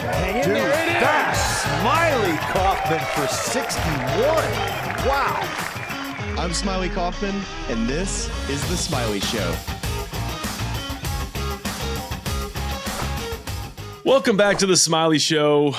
Hang in Dude, there. It is. that's Smylie Kaufman for 61. Wow. I'm Smylie Kaufman, and this is The Smylie Show. Welcome back to The Smylie Show,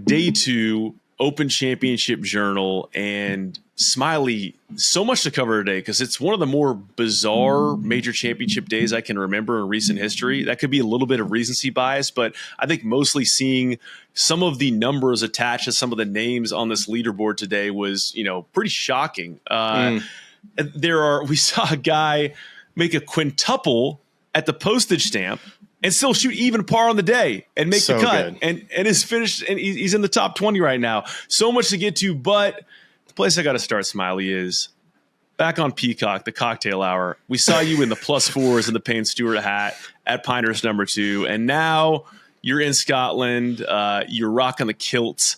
day 2, Open Championship Journal, and Smylie, so much to cover today because it's one of the more bizarre major championship days I can remember in recent history. That could be a little bit of recency bias, but I think mostly seeing some of the numbers attached to some of the names on this leaderboard today was, pretty shocking. We saw a guy make a quintuple at the postage stamp and still shoot even par on the day and make the cut and is finished. And he's in the top 20 right now. So much to get to, but the place I got to start, Smylie, is back on Peacock, the cocktail hour. We saw you in the +4s and the Payne Stewart hat at Pinehurst number 2. And now you're in Scotland. You're rocking the kilts.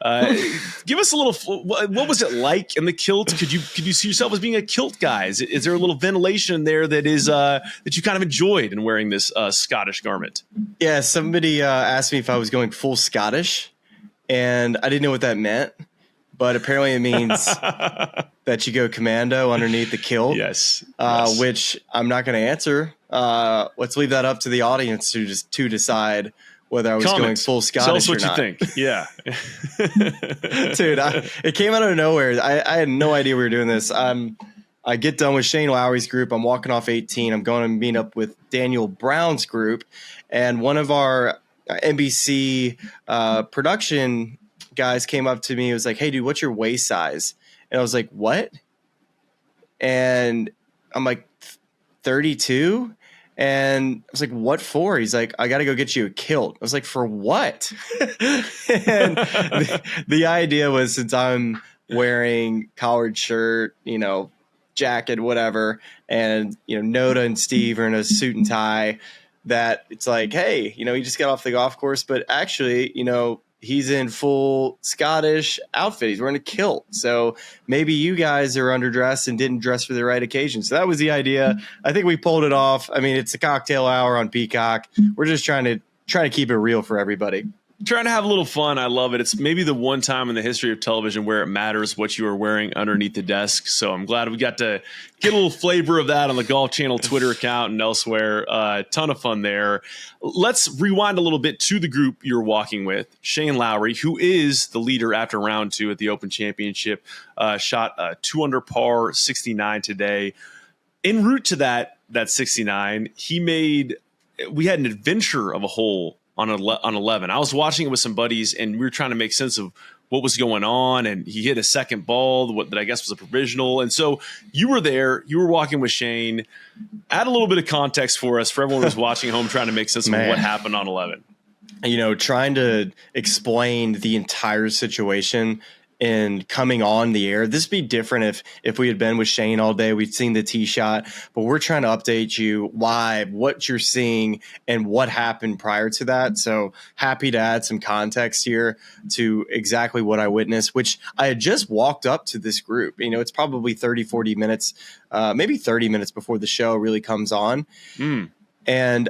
Give us a little. What was it like in the kilt? Could you see yourself as being a kilt guy? Is there a little ventilation there that is that you kind of enjoyed in wearing this Scottish garment? Yeah, somebody asked me if I was going full Scottish, and I didn't know what that meant. But apparently it means that you go commando underneath the kilt. Yes. Which I'm not going to answer. Let's leave that up to the audience to decide whether I was going full Scottish or not. Tell us what you think. Yeah. Dude, it came out of nowhere. I had no idea we were doing this. I get done with Shane Lowry's group. I'm walking off 18. I'm going to meet up with Daniel Brown's group. And one of our NBC production guys came up to me. It was like, hey, dude, what's your waist size? And I was like, what? And I'm like, 32? And I was like, what for? He's like, I got to go get you a kilt. I was like, for what? And the idea was, since I'm wearing collared shirt, jacket, whatever, and, Noda and Steve are in a suit and tie, that it's like, hey, he just got off the golf course, but actually, he's in full Scottish outfit. He's wearing a kilt. So maybe you guys are underdressed and didn't dress for the right occasion. So that was the idea. I think we pulled it off. I mean, it's a cocktail hour on Peacock. We're just trying to keep it real for everybody. Trying to have a little fun. I love it. It's maybe the one time in the history of television where it matters what you are wearing underneath the desk. So I'm glad we got to get a little flavor of that on the Golf Channel Twitter account and elsewhere. Ton of fun there. Let's rewind a little bit to the group you're walking with. Shane Lowry, who is the leader after round 2 at the Open Championship, shot a 2 under par 69 today. En route to that 69, we had an adventure of a hole on 11. I was watching it with some buddies, and we were trying to make sense of what was going on. And he hit a second ball that I guess was a provisional. And so you were there. You were walking with Shane. Add a little bit of context for us, for everyone who's watching home, trying to make sense of what happened on 11. Trying to explain the entire situation and coming on the air. This would be different if we had been with Shane all day. We'd seen the tee shot, but we're trying to update you live what you're seeing and what happened prior to that. So happy to add some context here to exactly what I witnessed, which I had just walked up to this group. It's probably 30, 40 minutes, maybe 30 minutes before the show really comes on. And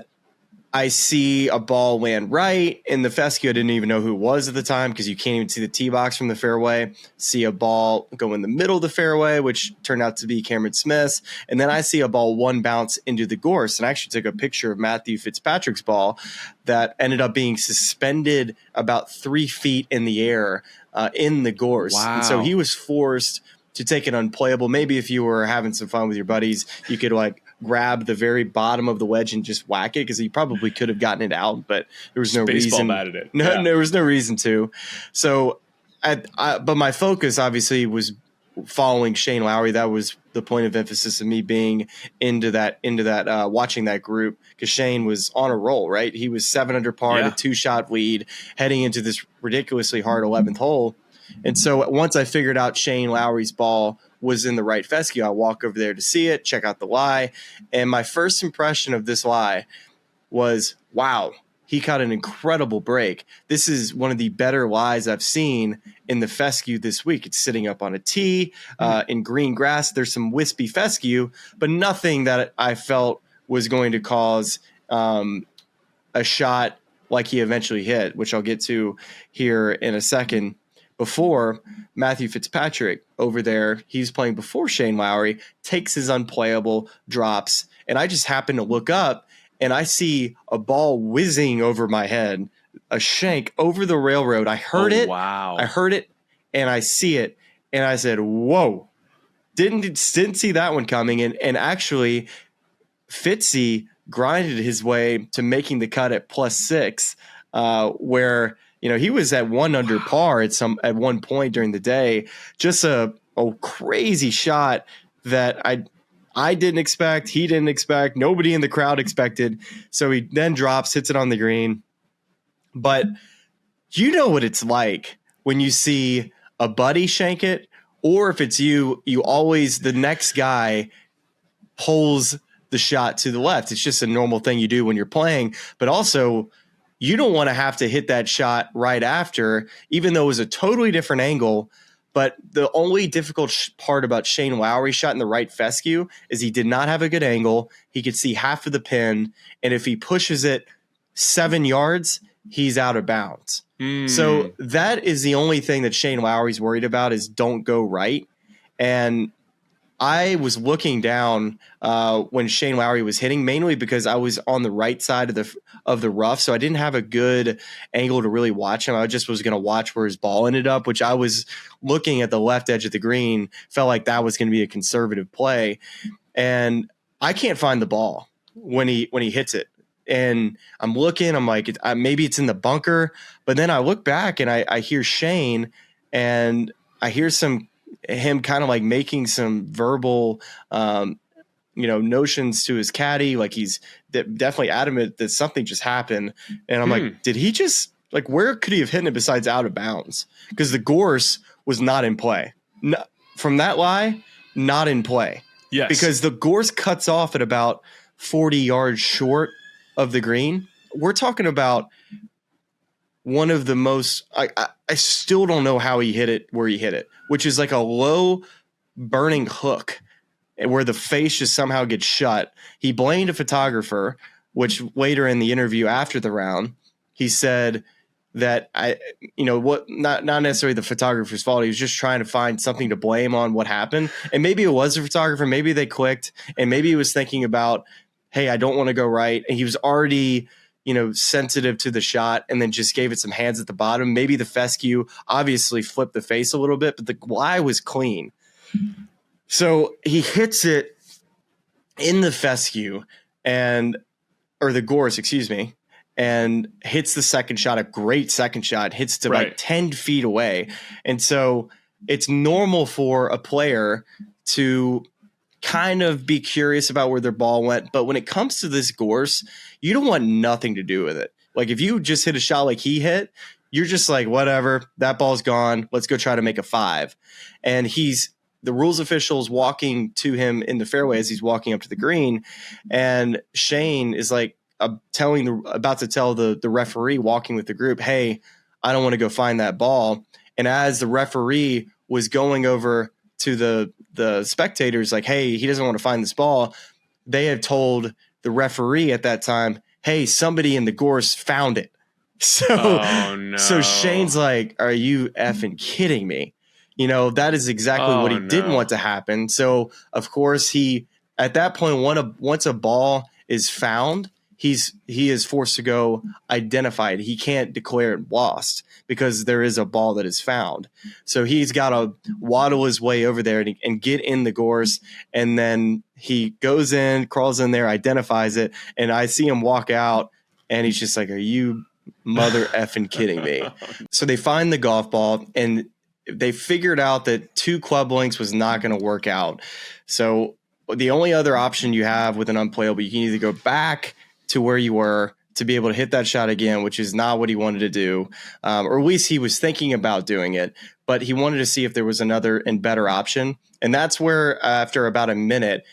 I see a ball land right in the fescue. I didn't even know who it was at the time because you can't even see the tee box from the fairway. See a ball go in the middle of the fairway, which turned out to be Cameron Smith's. And then I see a ball one bounce into the gorse. And I actually took a picture of Matthew Fitzpatrick's ball that ended up being suspended about 3 feet in the air in the gorse. Wow. And so he was forced to take it unplayable. Maybe if you were having some fun with your buddies, you could grab the very bottom of the wedge and just whack it, because he probably could have gotten it out, but there was no reason. There was no reason to. So, but my focus obviously was following Shane Lowry. That was the point of emphasis of me being into that watching that group, because Shane was on a roll, right? He was 7 under par at a 2-shot lead heading into this ridiculously hard 11th hole. And so once I figured out Shane Lowry's ball was in the right fescue, I walk over there to see it, check out the lie. And my first impression of this lie was, wow, he caught an incredible break. This is one of the better lies I've seen in the fescue this week. It's sitting up on a tee in green grass. There's some wispy fescue, but nothing that I felt was going to cause a shot like he eventually hit, which I'll get to here in a second. Before, Matthew Fitzpatrick over there, he's playing before Shane Lowry, takes his unplayable, drops, and I just happen to look up and I see a ball whizzing over my head, a shank over the railroad. I heard it. Wow. I heard it and I see it. And I said, whoa, didn't see that one coming. And actually, Fitzy grinded his way to making the cut at +6, where he was at 1 under par at one point during the day. Just a crazy shot that I didn't expect. He didn't expect. Nobody in the crowd expected. So he then drops, hits it on the green. But you know what it's like when you see a buddy shank it, or if it's you always, the next guy pulls the shot to the left. It's just a normal thing you do when you're playing. But also, you don't want to have to hit that shot right after, even though it was a totally different angle. But the only difficult part about Shane Lowry's shot in the right fescue is he did not have a good angle. He could see half of the pin. And if he pushes it 7 yards, he's out of bounds. So that is the only thing that Shane Lowry's worried about, is don't go right. And I was looking down when Shane Lowry was hitting, mainly because I was on the right side of the rough, so I didn't have a good angle to really watch him. I just was going to watch where his ball ended up, which I was looking at the left edge of the green, felt like that was going to be a conservative play, and I can't find the ball when he hits it. And I'm looking, I'm like, maybe it's in the bunker, but then I look back and I hear Shane, and I hear him kind of like making some verbal, notions to his caddy. Like he's definitely adamant that something just happened. And I'm like, did he just, like, where could he have hit it besides out of bounds? Because the gorse was not in play. No, from that lie, not in play. Yes. Because the gorse cuts off at about 40 yards short of the green. We're talking about one of the most, I still don't know how he hit it where he hit it, which is like a low burning hook where the face just somehow gets shut. He blamed a photographer, which later in the interview after the round, he said that not necessarily the photographer's fault. He was just trying to find something to blame on what happened. And maybe it was the photographer. Maybe they clicked, and maybe he was thinking about, hey, I don't want to go right. And he was already, sensitive to the shot, and then just gave it some hands at the bottom. Maybe the fescue obviously flipped the face a little bit, but the lie was clean. So he hits it in the fescue or the gorse, excuse me, and hits the second shot, a great second shot, hits to like 10 feet away. And so it's normal for a player to kind of be curious about where their ball went. But when it comes to this gorse, you don't want nothing to do with it. Like if you just hit a shot like he hit, you're just like, whatever, that ball's gone. Let's go try to make a 5. And the rules official's walking to him in the fairway as he's walking up to the green. And Shane is like about to tell the referee walking with the group, hey, I don't want to go find that ball. And as the referee was going over to the spectators, like, hey, he doesn't want to find this ball, they have told the referee at that time, hey, somebody in the gorse found it. So Shane's like, are you effing kidding me? That is exactly what he didn't want to happen. So of course he, at that point, once a ball is found, he is forced to go identify it. He can't declare it lost because there is a ball that is found. So he's got to waddle his way over there and get in the gorse. And then he goes in, crawls in there, identifies it. And I see him walk out, and he's just like, are you mother effing kidding me? So they find the golf ball, and they figured out that 2 club lengths was not going to work out. So the only other option you have with an unplayable, you can either go back to where you were to be able to hit that shot again, which is not what he wanted to do. Or at least he was thinking about doing it, but he wanted to see if there was another and better option. And that's where, after about a minute,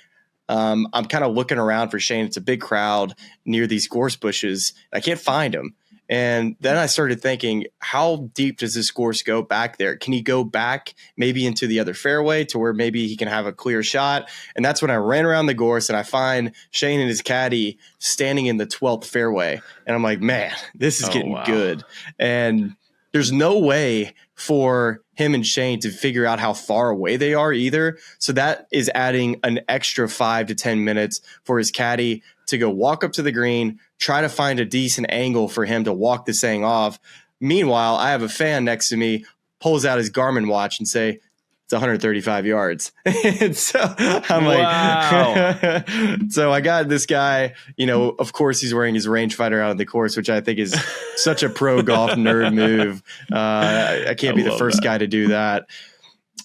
I'm kind of looking around for Shane. It's a big crowd near these gorse bushes. I can't find him. And then I started thinking, how deep does this course go back there? Can he go back maybe into the other fairway to where maybe he can have a clear shot? And that's when I ran around the course and I find Shane and his caddy standing in the 12th fairway. And I'm like, man, this is getting good. And there's no way for him and Shane to figure out how far away they are either. So that is adding an extra 5 to 10 minutes for his caddy to go walk up to the green, try to find a decent angle for him to walk this thing off. Meanwhile, I have a fan next to me, pulls out his Garmin watch and say, it's 135 yards. And so I'm like, so I got this guy, you know, of course he's wearing his rangefinder out on the course, which I think is such a pro golf nerd move. I can't be the first guy to do that.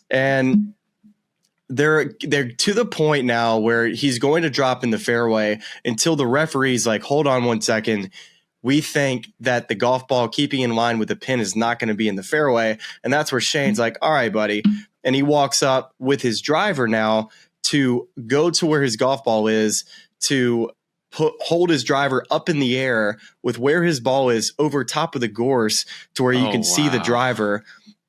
And they're to the point now where he's going to drop in the fairway until the referee's like, hold on 1 second. We think that the golf ball keeping in line with the pin is not going to be in the fairway. And that's where Shane's like, all right, buddy. And he walks up with his driver now to go to where his golf ball is, to hold his driver up in the air with where his ball is over top of the gorse to where you can see the driver.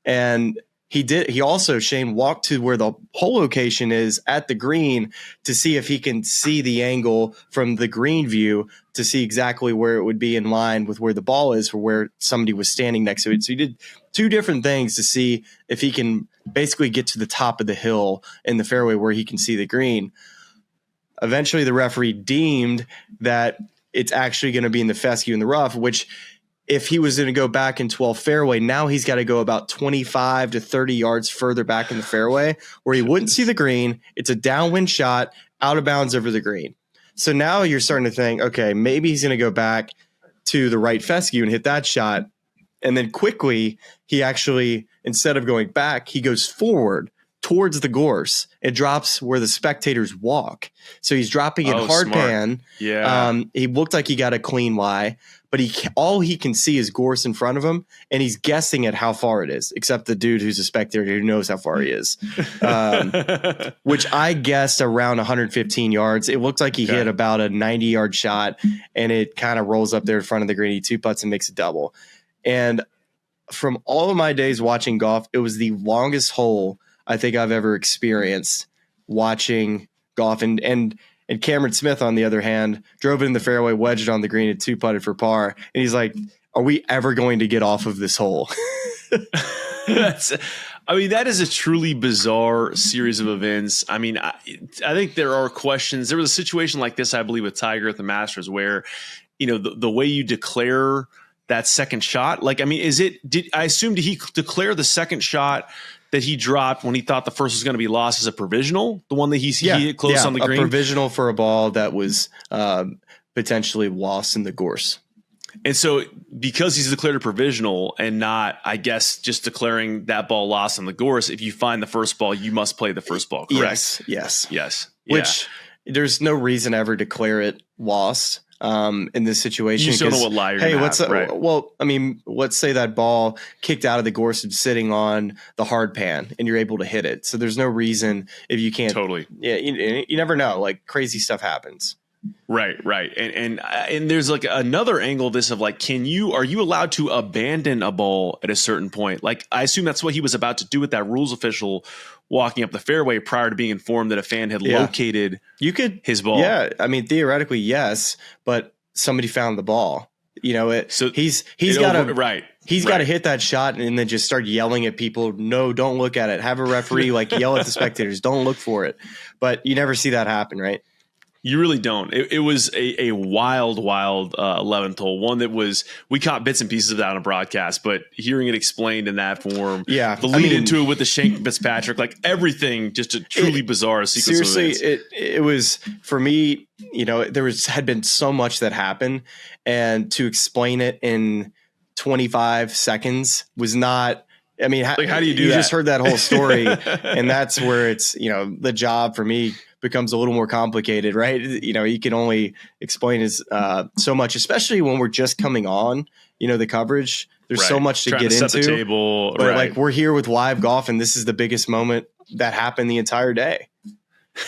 And he also, Shane, walked to where the hole location is at the green to see if he can see the angle from the green view to see exactly where it would be in line with where the ball is for where somebody was standing next to it. So he did 2 different things to see if he can basically get to the top of the hill in the fairway where he can see the green. Eventually, the referee deemed that it's actually going to be in the fescue in the rough, which if he was going to go back in 12 fairway, now he's got to go about 25 to 30 yards further back in the fairway where he wouldn't see the green. It's a downwind shot out of bounds over the green. So now you're starting to think, okay, maybe he's going to go back to the right fescue and hit that shot. And then quickly, he actually, instead of going back, he goes forward towards the gorse. It drops where the spectators walk. So he's dropping it hard smart. pan. Yeah. He looked like he got a clean lie, but all he can see is gorse in front of him, and he's guessing at how far it is, except the dude who's a spectator who knows how far he is, which I guessed around 115 yards. It looked like he hit about a 90-yard shot, and it kind of rolls up there in front of the green. He 2-putts and makes a double. And from all of my days watching golf, it was the longest hole I think I've ever experienced watching golf. And Cameron Smith, on the other hand, drove it in the fairway, wedged it on the green, and 2-putted for par. And he's like, are we ever going to get off of this hole? That is a truly bizarre series of events. I mean, I think there are questions. There was a situation like this, I believe, with Tiger at the Masters where, you know, the way you declare that second shot, like, I mean, did he declare the second shot that he dropped when he thought the first was going to be lost as a provisional, the one that he hit close on the green? A provisional for a ball that was potentially lost in the gorse. And so because he's declared a provisional and not, I guess, just declaring that ball lost in the gorse, if you find the first ball, you must play the first ball, correct? Yes. Yeah. Which there's no reason to ever declare it lost. In this situation, you just don't know what lie you're gonna have, right? Well, I mean, let's say that ball kicked out of the gorse and sitting on the hard pan, and you're able to hit it. So there's no reason if you can't. Totally. Yeah, you never know. Like, crazy stuff happens. Right. And there's like another angle of this of like, are you allowed to abandon a ball at a certain point? Like, I assume that's what he was about to do with that rules official walking up the fairway prior to being informed that a fan had located his ball. Yeah. I mean, theoretically, yes, but somebody found the ball. You know, he's got to hit that shot and then just start yelling at people. No, don't look at it. Have a referee like yell at the spectators. Don't look for it. But you never see that happen, right? You really don't. It was a wild 11th hole, one that we caught bits and pieces of that on a broadcast, but hearing it explained in that form, the lead into it with the Shank Fitzpatrick, like everything, just a truly bizarre sequence. Seriously, it was, for me, you know, had been so much that happened, and to explain it in 25 seconds was not. I mean, how do you do that? You just heard that whole story, and that's where it's, you know, the job for me becomes a little more complicated, right? You know, you can only explain so much, especially when we're just coming on, you know, the coverage. There's so much to get into. Set the table, but like, we're here with live golf, and this is the biggest moment that happened the entire day.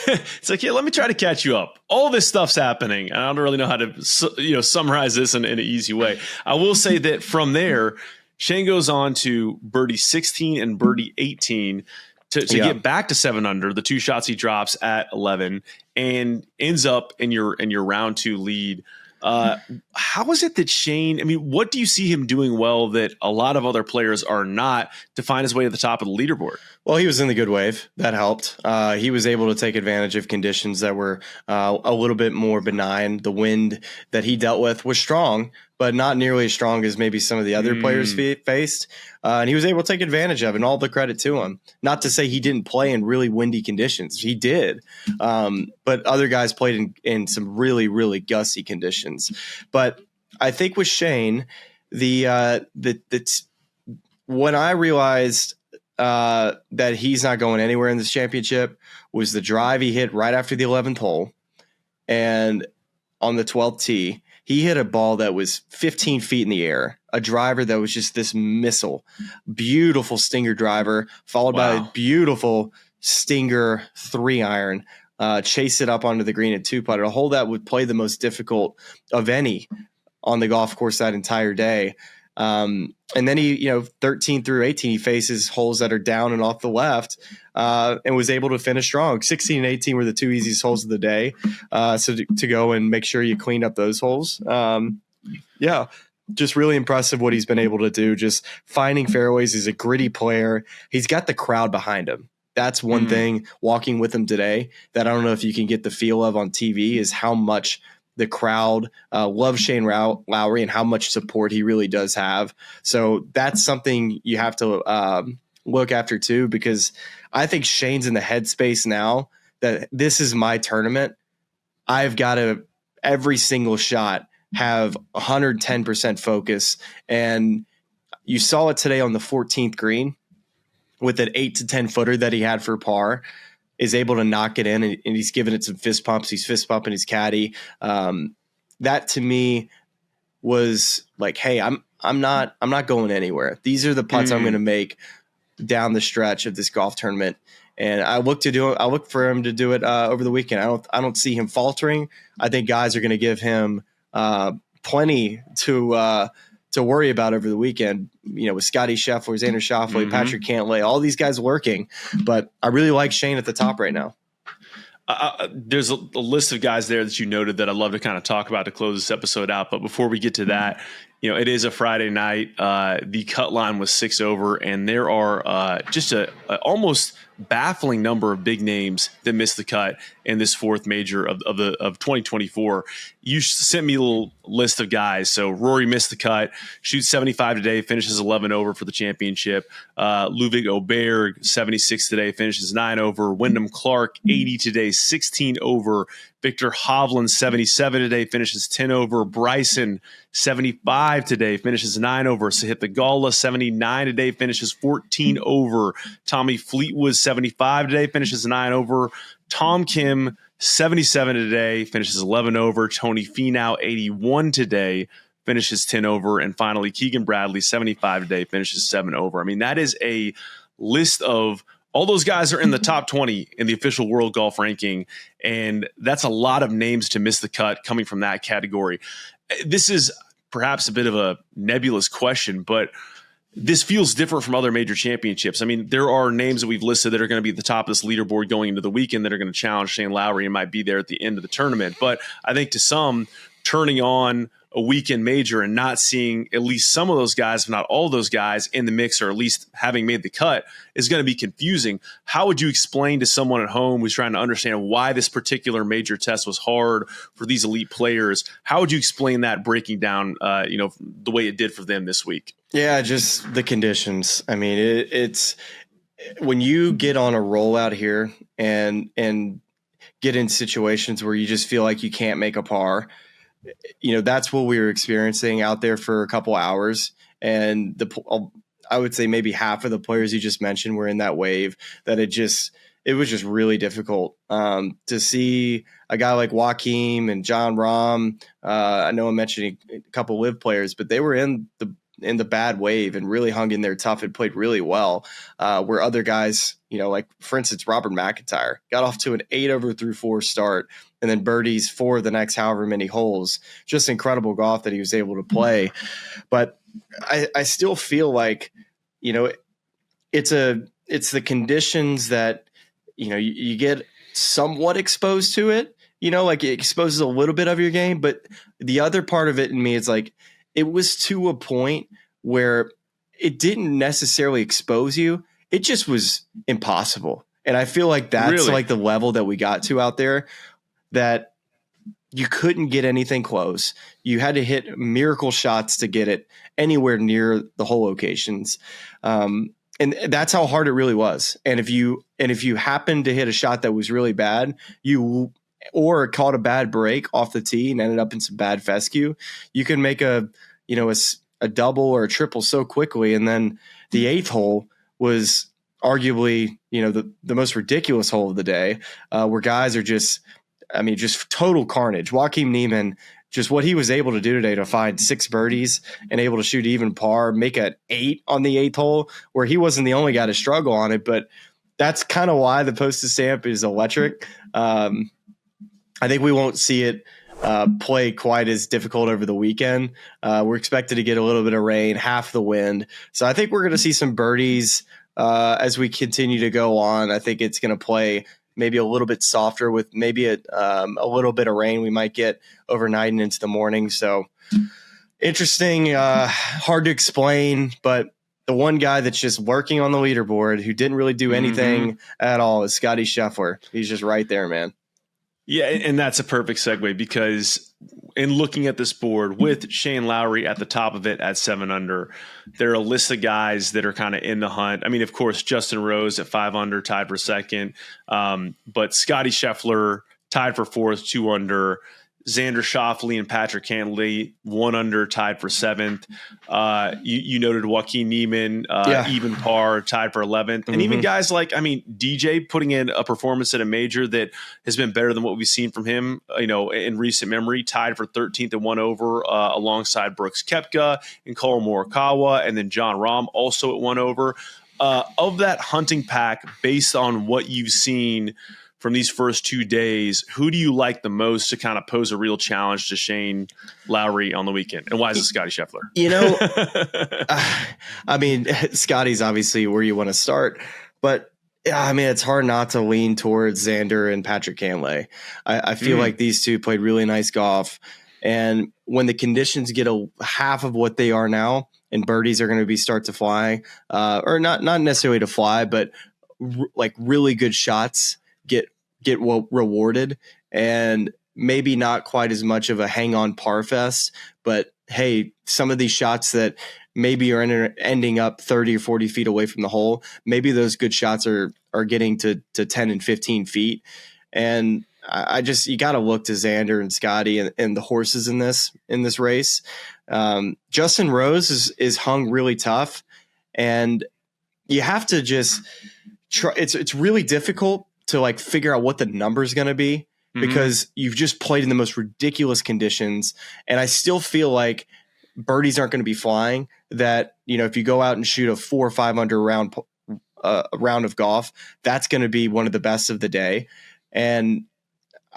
It's like, yeah, let me try to catch you up. All this stuff's happening. I don't really know how to, summarize this in an easy way. I will say that from there, Shane goes on to birdie 16 and birdie 18 to get back to 7 under. The 2 shots he drops at 11 and ends up in your round 2 lead. How is it that Shane, I mean, what do you see him doing well that a lot of other players are not to find his way to the top of the leaderboard? Well, he was in the good wave. That helped. He was able to take advantage of conditions that were a little bit more benign. The wind that he dealt with was strong, but not nearly as strong as maybe some of the other players faced. And he was able to take advantage of it, and all the credit to him. Not to say he didn't play in really windy conditions. He did. But other guys played in some really, really gusty conditions. But I think with Shane, when I realized that he's not going anywhere in this championship was the drive he hit right after the 11th hole. And on the 12th tee, he hit a ball that was 15 feet in the air, a driver that was just this missile, beautiful stinger driver, followed by a beautiful stinger 3-iron, chase it up onto the green at 2-putter, a hole that would play the most difficult of any on the golf course that entire day. And then he, 13 through 18, he faces holes that are down and off the left, and was able to finish strong. 16 and 18 were the 2 easiest holes of the day. So to go and make sure you clean up those holes. Just really impressive what he's been able to do. Just finding fairways. He's a gritty player. He's got the crowd behind him. That's one thing walking with him today that I don't know if you can get the feel of on TV is how much the crowd loves Shane Lowry and how much support he really does have. So that's something you have to look after too, because I think Shane's in the headspace now that this is my tournament. I've got to every single shot have 110% focus. And you saw it today on the 14th green with an 8 to 10 footer that he had for par. Is able to knock it in, and he's giving it some fist pumps. He's fist pumping his caddy. That to me was like, hey, I'm not going anywhere. These are the putts I'm going to make down the stretch of this golf tournament, and I look for him to do it over the weekend. I don't see him faltering. I think guys are going to give him plenty to worry about over the weekend, with Scotty Scheffler, Xander Schauffele, Patrick Cantlay, all these guys working. But I really like Shane at the top right now. There's a list of guys there that you noted that I'd love to kind of talk about to close this episode out. But before we get to that, it is a Friday night. The cut line was 6 over, and there are just a almost baffling number of big names that missed the cut in this 4th major of 2024. You sent me a little list of guys. So Rory missed the cut, shoots 75 today, finishes 11 over for the championship. Ludwig Oberg, 76 today, finishes 9 over. Wyndham Clark, 80 today, 16 over. Victor Hovland, 77 today, finishes 10 over. Bryson, 75 today, finishes 9 over. Sahith Theegala, 79 today, finishes 14 over. Tommy Fleetwood, 75 today, finishes 9 over. Tom Kim, 77 today, finishes 11 over. Tony Finau, 81 today, finishes 10 over. And finally, Keegan Bradley, 75 today, finishes 7 over. I mean, that is a list of all those guys are in the top 20 in the official world golf ranking. And that's a lot of names to miss the cut coming from that category. This is perhaps a bit of a nebulous question, but this feels different from other major championships. I mean, there are names that we've listed that are going to be at the top of this leaderboard going into the weekend that are going to challenge Shane Lowry and might be there at the end of the tournament. But I think to some, turning on a weekend major and not seeing at least some of those guys, if not all those guys in the mix, or at least having made the cut, is going to be confusing. How would you explain to someone at home who's trying to understand why this particular major test was hard for these elite players? How would you explain that breaking down, the way it did for them this week? Yeah, just the conditions. I mean, it's when you get on a roll out here and get in situations where you just feel like you can't make a par. That's what we were experiencing out there for a couple hours. And I would say maybe half of the players you just mentioned were in that wave that it was just really difficult to see a guy like Joaquim and John Rahm. I know I'm mentioning a couple LIV players, but they were in the bad wave and really hung in there tough and played really well. Where other guys, like for instance, Robert McIntyre got off to an 8-over-through-4 start and then birdies for the next however many holes. Just incredible golf that he was able to play. But I still feel like, it's the conditions that, you get somewhat exposed to it, like it exposes a little bit of your game. But the other part of it in me is like, it was to a point where it didn't necessarily expose you. It just was impossible. And I feel like that's Really? like the level that we got to out there, that you couldn't get anything close. You had to hit miracle shots to get it anywhere near the hole locations. And that's how hard it really was. And if you happened to hit a shot that was really bad, or caught a bad break off the tee and ended up in some bad fescue, you can make a double or a triple so quickly. And then the 8th hole was arguably, the most ridiculous hole of the day, where guys are just total carnage. Joaquin Niemann, just what he was able to do today to find 6 birdies and able to shoot even par, make an 8 on the 8th hole, where he wasn't the only guy to struggle on it. But that's kind of why the postage stamp is electric. I think we won't see it play quite as difficult over the weekend. We're expected to get a little bit of rain, half the wind. So I think we're going to see some birdies as we continue to go on. I think it's going to play maybe a little bit softer with maybe a little bit of rain we might get overnight and into the morning. So interesting, hard to explain, but the one guy that's just working on the leaderboard who didn't really do anything at all is Scotty Scheffler. He's just right there, man. Yeah, and that's a perfect segue, because in looking at this board with Shane Lowry at the top of it at 7 under, there are a list of guys that are kind of in the hunt. I mean, of course, Justin Rose at 5 under, tied for second. But Scotty Scheffler tied for 4th, 2 under. Xander Schauffele and Patrick Cantlay 1 under, tied for 7th. You noted Joaquin Niemann, even par, tied for 11th. And even guys like, DJ putting in a performance at a major that has been better than what we've seen from him, in recent memory, tied for 13th and 1 over, alongside Brooks Koepka and Collin Morikawa, and then John Rahm also at 1 over. Of that hunting pack, based on what you've seen from these first 2 days, who do you like the most to kind of pose a real challenge to Shane Lowry on the weekend? And why is it Scotty Scheffler? Scotty's obviously where you want to start, but it's hard not to lean towards Xander and Patrick Cantlay. I feel like these two played really nice golf. And when the conditions get half of what they are now, and birdies are going to start to fly, or not necessarily to fly, but like really good shots get rewarded, and maybe not quite as much of a hang on par fest, but hey, some of these shots that maybe are ending up 30 or 40 feet away from the hole, maybe those good shots are getting to 10 and 15 feet. And you got to look to Xander and Scotty and the horses in this race. Justin Rose is hung really tough, and you have to just try. It's really difficult to like figure out what the number is going to be, because you've just played in the most ridiculous conditions. And I still feel like birdies aren't going to be flying, that, if you go out and shoot a 4 or 5 under round of golf, that's going to be one of the best of the day. And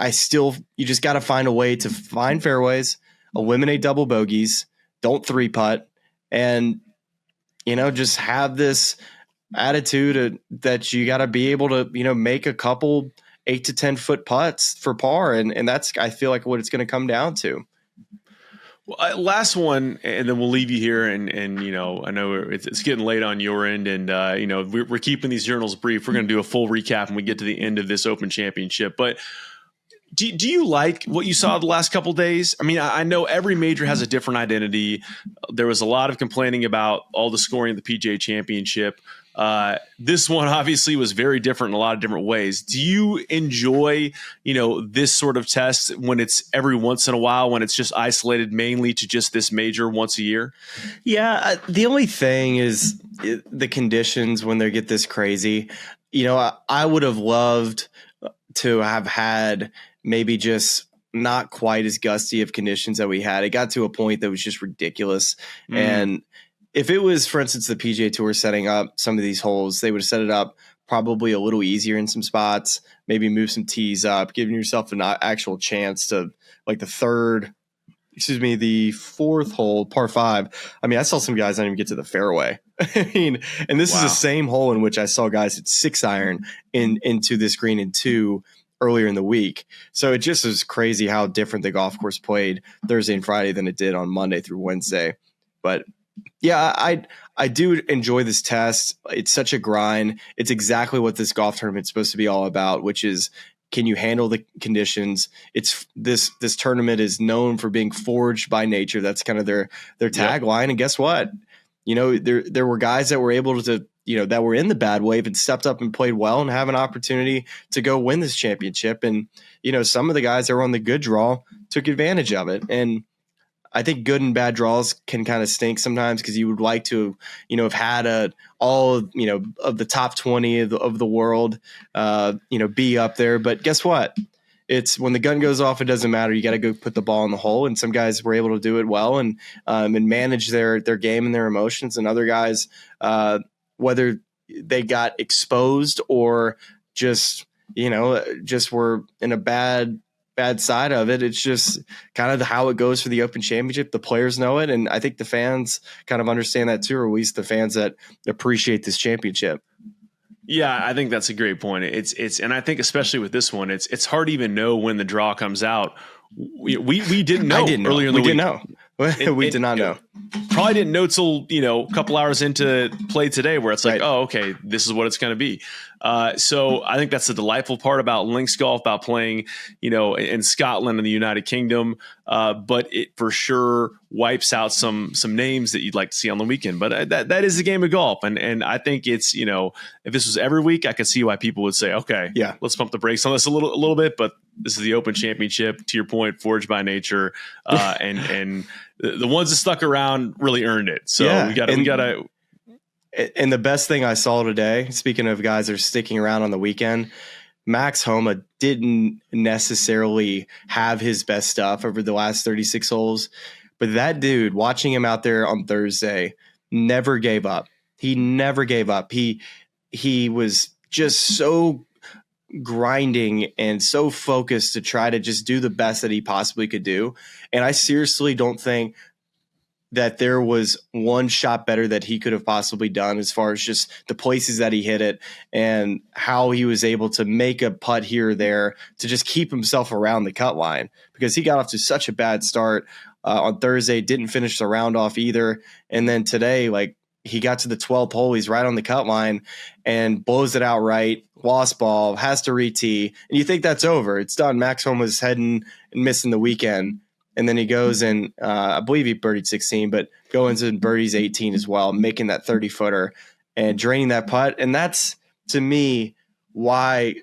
you just got to find a way to find fairways, eliminate double bogeys, don't 3-putt, and, just have this attitude that you got to be able to, make a couple 8 to 10 foot putts for par. And that's, I feel like, what it's going to come down to. Well, last one, and then we'll leave you here. And I know it's getting late on your end, and we're keeping these journals brief. We're going to do a full recap when we get to the end of this Open Championship. But do you like what you saw the last couple of days? I know every major has a different identity. There was a lot of complaining about all the scoring of the PGA Championship. This one obviously was very different in a lot of different ways. Do you enjoy, this sort of test when it's every once in a while, when it's just isolated mainly to just this major once a year? Yeah. The only thing is the conditions when they get this crazy. I would have loved to have had maybe just not quite as gusty of conditions that we had. It got to a point that was just ridiculous. And if it was, for instance, the PGA Tour setting up some of these holes, they would have set it up probably a little easier in some spots, maybe move some tees up, giving yourself an actual chance to, like, the fourth hole, par 5. I mean, I saw some guys not even get to the fairway. I mean, and this is the same hole in which I saw guys at 6-iron into this green in 2 earlier in the week. So it just is crazy how different the golf course played Thursday and Friday than it did on Monday through Wednesday. But yeah, I do enjoy this test. It's such a grind. It's exactly what this golf tournament's supposed to be all about, which is, can you handle the conditions? It's this tournament is known for being forged by nature. That's kind of their tagline. Yep. And guess what? You know, there were guys that were able to, you know, that were in the bad wave and stepped up and played well and have an opportunity to go win this championship. And, you know, some of the guys that were on the good draw took advantage of it. And I think good and bad draws can kind of stink sometimes, because you would like to, you know, have had all of the top 20 of the world, you know, be up there. But guess what? It's when the gun goes off, it doesn't matter. You got to go put the ball in the hole. And some guys were able to do it well and manage their game and their emotions. And other guys, whether they got exposed or just, you know, just were in a bad side of it. It's just kind of how it goes for the Open Championship. The players know it, and I think the fans kind of understand that too, or at least the fans that appreciate this championship. Yeah, I think that's a great point. It's and I think especially with this one, it's hard to even know when the draw comes out. We didn't know earlier in the week. Didn't know. We did not know. Probably didn't know till, you know, a couple hours into play today, where it's like, oh, okay, this is what it's going to be. So I think that's the delightful part about links golf, about playing, you know, in Scotland and the United Kingdom. But it for sure wipes out some names that you'd like to see on the weekend. But that is the game of golf, and I think it's, you know, if this was every week, I could see why people would say, okay, yeah, let's pump the brakes on this a little bit. But this is the Open Championship, to your point, forged by nature, and the ones that stuck around really earned it. So yeah, we got to. And the best thing I saw today, speaking of guys that are sticking around on the weekend, Max Homa didn't necessarily have his best stuff over the last 36 holes, but that dude, watching him out there on Thursday, never gave up. He never gave up. He was just so grinding and so focused to try to just do the best that he possibly could do. And I seriously don't think that there was one shot better that he could have possibly done, as far as just the places that he hit it and how he was able to make a putt here or there to just keep himself around the cut line, because he got off to such a bad start on Thursday, didn't finish the round off either. And then today, like, he got to the 12th hole, he's right on the cut line and blows it out right, lost ball, has to re-tee. And you think that's over. It's done. Max Homa was heading and missing the weekend. And then he goes and I believe he birdied 16, but goes and birdies 18 as well, making that 30-footer and draining that putt. And that's, to me, why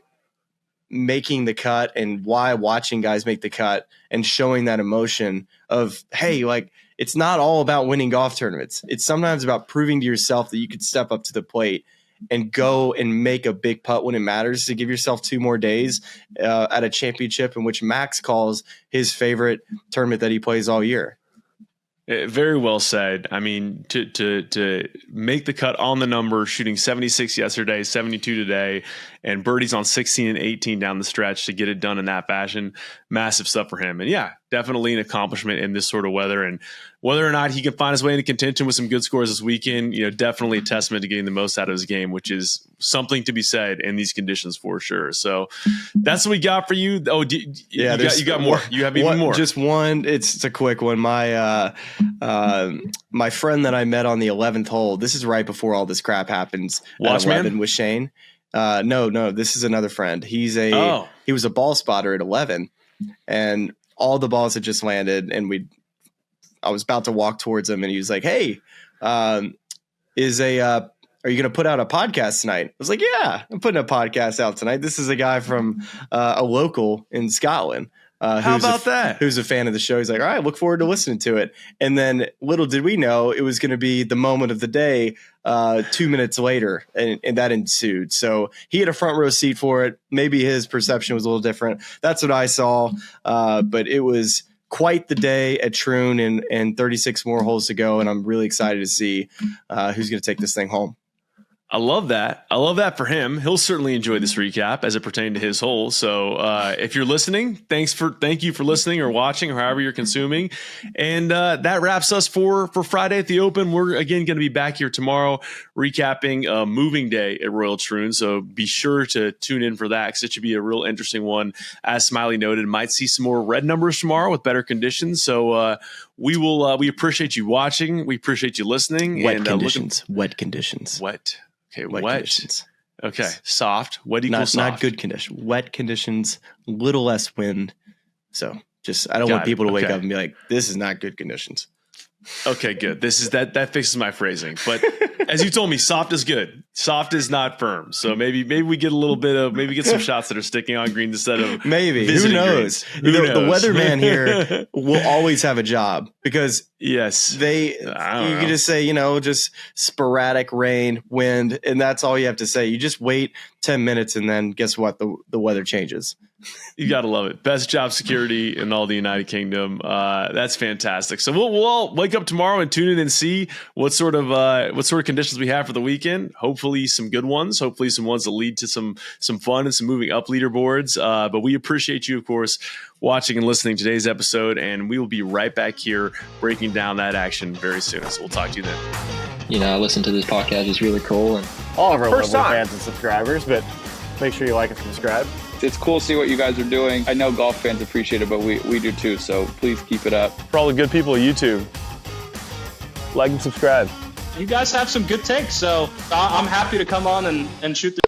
making the cut and why watching guys make the cut and showing that emotion of, hey, like, it's not all about winning golf tournaments. It's sometimes about proving to yourself that you could step up to the plate and go and make a big putt when it matters, to give yourself 2 more days at a championship, in which Max calls his favorite tournament that he plays all year. Very well said. I mean, to make the cut on the number, shooting 76 yesterday, 72 today, and birdies on 16 and 18 down the stretch to get it done in that fashion, massive stuff for him. And yeah, definitely an accomplishment in this sort of weather. And whether or not he can find his way into contention with some good scores this weekend, you know, definitely a testament to getting the most out of his game, which is something to be said in these conditions for sure. So that's what we got for you. Oh, you got more. You have even more. Just one. It's a quick one. My my friend that I met on the 11th hole. This is right before all this crap happens. Watchman with Shane. No, this is another friend. He was a ball spotter at 11, and all the balls had just landed, and I was about to walk towards him, and he was like, "Hey, are you going to put out a podcast tonight?" I was like, "Yeah, I'm putting a podcast out tonight." This is a guy from a local in Scotland. How about that? Who's a fan of the show. He's like, all right, look forward to listening to it. And then little did we know it was going to be the moment of the day 2 minutes later, and that ensued. So he had a front row seat for it. Maybe his perception was a little different. That's what I saw. But it was quite the day at Troon and 36 more holes to go. And I'm really excited to see who's going to take this thing home. I love that. I love that for him. He'll certainly enjoy this recap as it pertained to his hole. So if you're listening, thank you for listening or watching or however you're consuming. And that wraps us for Friday at the Open. We're again going to be back here tomorrow recapping moving day at Royal Troon. So be sure to tune in for that because it should be a real interesting one. As Smylie noted, might see some more red numbers tomorrow with better conditions. So we appreciate you watching. We appreciate you listening. Wet conditions. Okay, wet wet. conditions. Okay, soft. Wet equals soft. Not good conditions. Wet conditions, little less wind. So I don't want people to wake up and be like, this is not good conditions. Okay, good. This is that fixes my phrasing. But as you told me, soft is good. Soft is not firm. So maybe we get a little bit of get some shots that are sticking on green instead of maybe. Who knows? The weatherman here will always have a job because you can just say, just sporadic rain, wind, and that's all you have to say. You just wait 10 minutes and then guess what? The weather changes. You got to love it. Best job security in all the United Kingdom. That's fantastic. So we'll all wake up tomorrow and tune in and see what sort of conditions we have for the weekend. Hopefully some good ones. Hopefully some ones that lead to some fun and some moving up leaderboards. But we appreciate you, of course, watching and listening to today's episode. And we will be right back here breaking down that action very soon. So we'll talk to you then. I listen to this podcast. It's really cool. And all of our lovely fans and subscribers, but make sure you like and subscribe. It's cool to see what you guys are doing. I know golf fans appreciate it, but we do too, so please keep it up. For all the good people of YouTube, like and subscribe. You guys have some good takes, so I'm happy to come on and shoot the